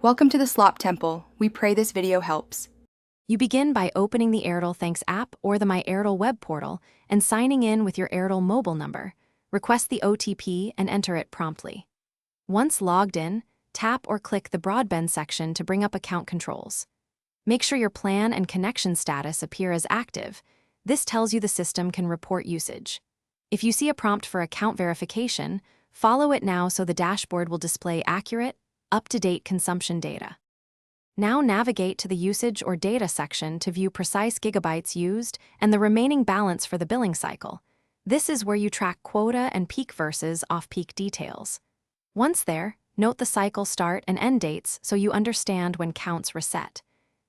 Welcome to the Slop Temple. We pray this video helps. You begin by opening the Airtel Thanks app or the My Airtel web portal and signing in with your Airtel mobile number. Request the OTP and enter it promptly. Once logged in, tap or click the Broadband section to bring up account controls. Make sure your plan and connection status appear as active. This tells you the system can report usage. If you see a prompt for account verification, follow it now so the dashboard will display accurate, up-to-date consumption data. Now navigate to the Usage or Data section to view precise gigabytes used and the remaining balance for the billing cycle. This is where you track quota and peak versus off-peak details. Once there, note the cycle start and end dates so you understand when counts reset.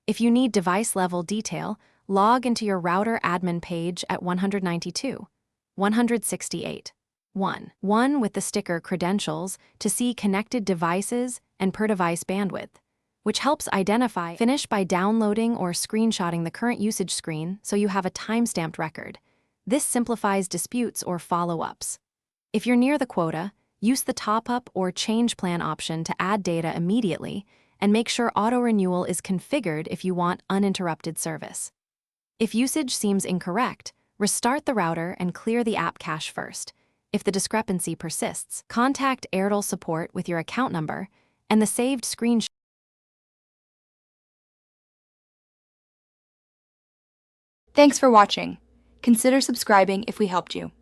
If you need device-level detail, log into your router admin page at 192, 168. 1 with the sticker Credentials to see connected devices and per-device bandwidth, which helps identify. Finish by downloading or screenshotting the current usage screen so you have a timestamped record. This simplifies disputes or follow-ups. If you're near the quota, use the top-up or change plan option to add data immediately and make sure auto-renewal is configured if you want uninterrupted service. If usage seems incorrect, restart the router and clear the app cache first. If the discrepancy persists, contact Airtel support with your account number and the saved screenshot. Thanks for watching. Consider subscribing if we helped you.